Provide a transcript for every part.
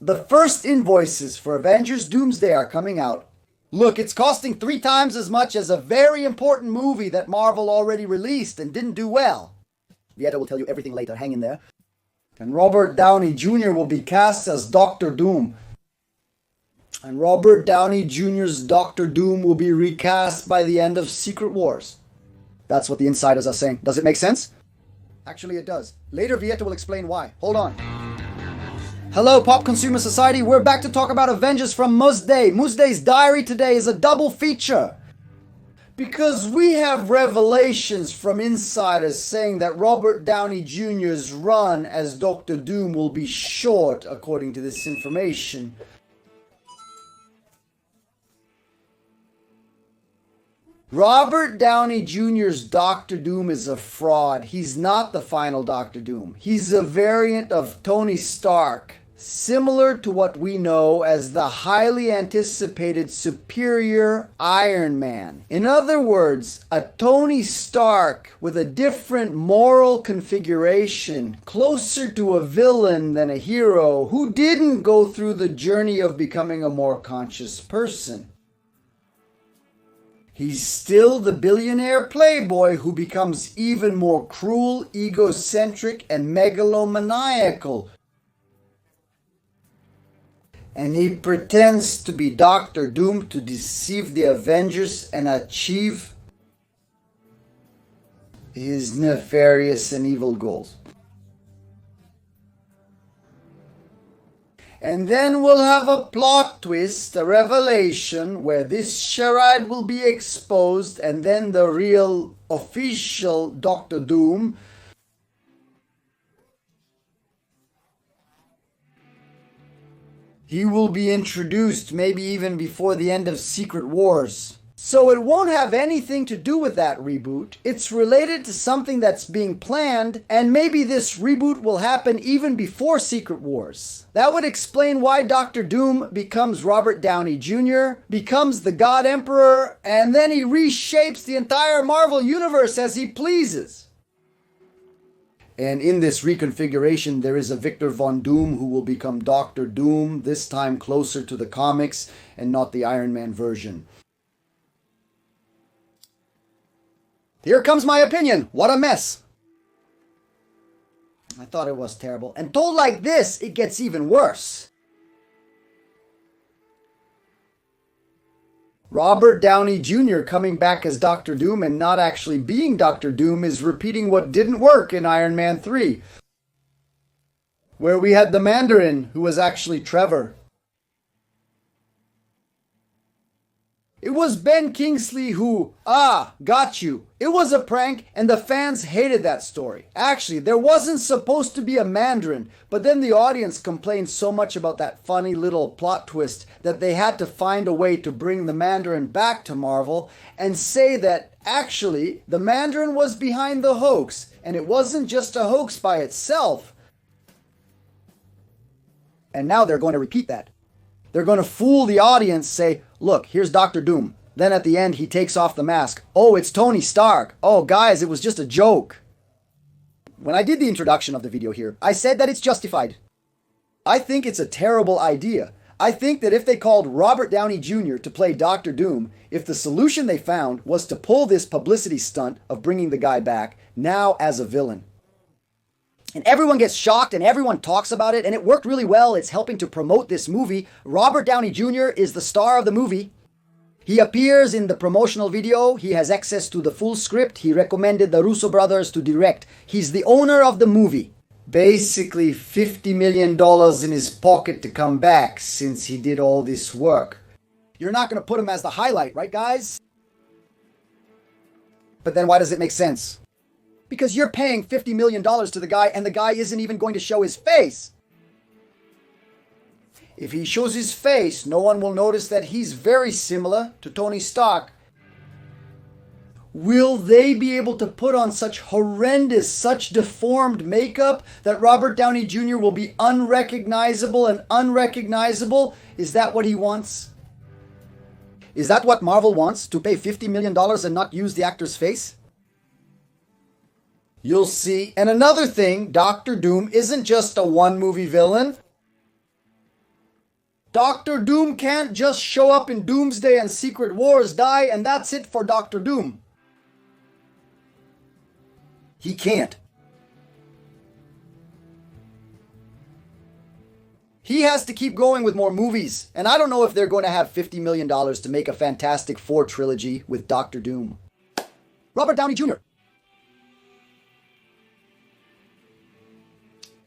The first invoices for Avengers Doomsday are coming out. Look, it's costing 3 times as much as a very important movie that Marvel already released and didn't do well. Vieta will tell you everything later, hang in there. And Robert Downey Jr. will be cast as Doctor Doom. And Robert Downey Jr.'s Doctor Doom will be recast by the end of Secret Wars. That's what the insiders are saying. Does it make sense? Actually, it does. Later, Vieta will explain why. Hold on. Hello, Pop Consumer Society. We're back to talk about Avengers from Missteps. Missteps' diary today is a double feature. Because we have revelations from insiders saying that Robert Downey Jr.'s run as Doctor Doom will be short, according to this information. Robert Downey Jr.'s Doctor Doom is a fraud. He's not the final Doctor Doom. He's a variant of Tony Stark, similar to what we know as the highly anticipated superior Iron Man. In other words, a Tony Stark with a different moral configuration, closer to a villain than a hero who didn't go through the journey of becoming a more conscious person. He's still the billionaire playboy who becomes even more cruel, egocentric, and megalomaniacal. And he pretends to be Doctor Doom to deceive the Avengers and achieve his nefarious and evil goals. And then we'll have a plot twist, a revelation, where this charade will be exposed, and then the real, official Doctor Doom he will be introduced maybe even before the end of Secret Wars. So it won't have anything to do with that reboot. It's related to something that's being planned, and maybe this reboot will happen even before Secret Wars. That would explain why Doctor Doom becomes Robert Downey Jr., becomes the God Emperor, and then he reshapes the entire Marvel Universe as he pleases. And in this reconfiguration, there is a Victor Von Doom who will become Doctor Doom, this time closer to the comics and not the Iron Man version. Here comes my opinion. What a mess. I thought it was terrible. And told like this, it gets even worse. Robert Downey Jr. coming back as Doctor Doom and not actually being Doctor Doom is repeating what didn't work in Iron Man 3, where we had the Mandarin who was actually Trevor. It was Ben Kingsley who, got you. It was a prank and the fans hated that story. Actually, there wasn't supposed to be a Mandarin, but then the audience complained so much about that funny little plot twist that they had to find a way to bring the Mandarin back to Marvel and say that actually the Mandarin was behind the hoax and it wasn't just a hoax by itself. And now they're going to repeat that. They're going to fool the audience, say, look, here's Doctor Doom. Then at the end, he takes off the mask. Oh, it's Tony Stark. Oh, guys, it was just a joke. When I did the introduction of the video here, I said that it's justified. I think it's a terrible idea. I think that if they called Robert Downey Jr. to play Doctor Doom, if the solution they found was to pull this publicity stunt of bringing the guy back, now as a villain. And everyone gets shocked and everyone talks about it, and it worked really well. It's helping to promote this movie. Robert Downey Jr. is the star of the movie. He appears in the promotional video. He has access to the full script. He recommended the Russo brothers to direct. He's the owner of the movie. Basically $50 million in his pocket to come back since he did all this work. You're not going to put him as the highlight, right, guys? But then why does it make sense? Because you're paying $50 million to the guy and the guy isn't even going to show his face. If he shows his face, no one will notice that he's very similar to Tony Stark. Will they be able to put on such horrendous, such deformed makeup that Robert Downey Jr. will be unrecognizable and unrecognizable? Is that what he wants? Is that what Marvel wants? To pay $50 million and not use the actor's face? You'll see. And another thing, Doctor Doom isn't just a one-movie villain. Doctor Doom can't just show up in Doomsday and Secret Wars, die, and that's it for Doctor Doom. He can't. He has to keep going with more movies, and I don't know if they're going to have $50 million to make a Fantastic Four trilogy with Doctor Doom. Robert Downey Jr.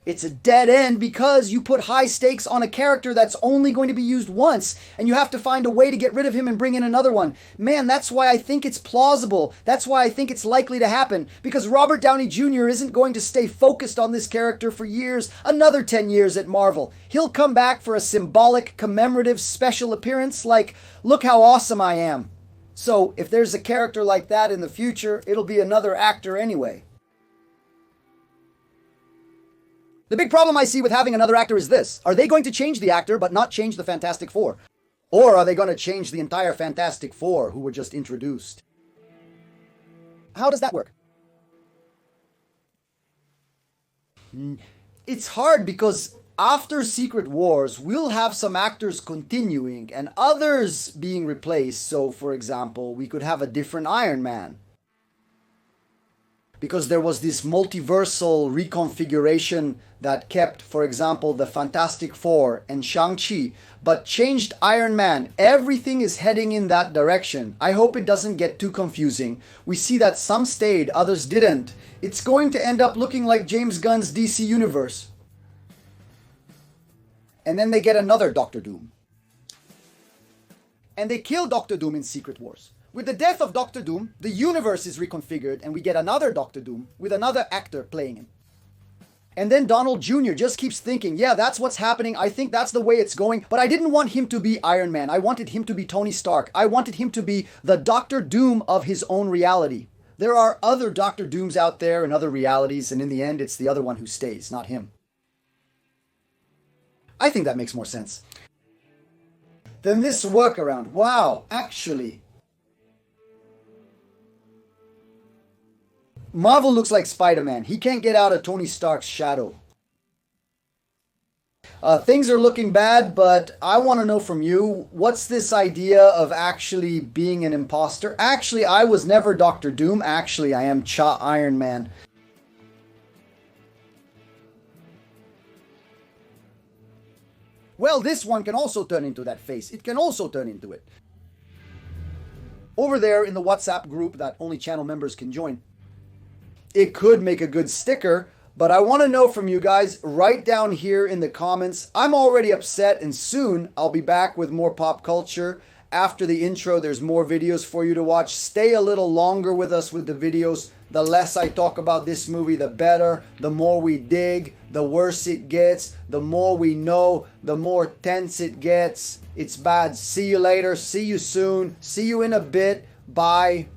It's a dead end because you put high stakes on a character that's only going to be used once, and you have to find a way to get rid of him and bring in another one. Man, that's why I think it's plausible. That's why I think it's likely to happen, because Robert Downey Jr. isn't going to stay focused on this character for years, another 10 years at Marvel. He'll come back for a symbolic, commemorative, special appearance like, look how awesome I am. So, if there's a character like that in the future, it'll be another actor anyway. The big problem I see with having another actor is this. Are they going to change the actor but not change the Fantastic Four? Or are they going to change the entire Fantastic Four who were just introduced? How does that work? It's hard because after Secret Wars, we'll have some actors continuing and others being replaced. So, for example, we could have a different Iron Man. Because there was this multiversal reconfiguration that kept, for example, the Fantastic Four and Shang-Chi, but changed Iron Man. Everything is heading in that direction. I hope it doesn't get too confusing. We see that some stayed, others didn't. It's going to end up looking like James Gunn's DC Universe. And then they get another Doctor Doom. And they kill Doctor Doom in Secret Wars. With the death of Doctor Doom, the universe is reconfigured and we get another Doctor Doom with another actor playing him. And then Donald Jr. just keeps thinking, yeah, that's what's happening. I think that's the way it's going. But I didn't want him to be Iron Man. I wanted him to be Tony Stark. I wanted him to be the Doctor Doom of his own reality. There are other Doctor Dooms out there in other realities, and in the end, it's the other one who stays, not him. I think that makes more sense. Then this workaround. Wow, actually. Marvel looks like Spider-Man. He can't get out of Tony Stark's shadow. Things are looking bad, but I want to know from you, what's this idea of actually being an imposter? Actually, I was never Doctor Doom. Actually, I am Iron Man. Well, this one can also turn into that face. It can also turn into it. Over there in the WhatsApp group that only channel members can join, it could make a good sticker, but I want to know from you guys right down here in the comments. I'm already upset, and soon I'll be back with more pop culture. After the intro, there's more videos for you to watch. Stay a little longer with us with the videos. The less I talk about this movie, the better. The more we dig, the worse it gets. The more we know, the more tense it gets. It's bad. See you later. See you soon. See you in a bit. Bye.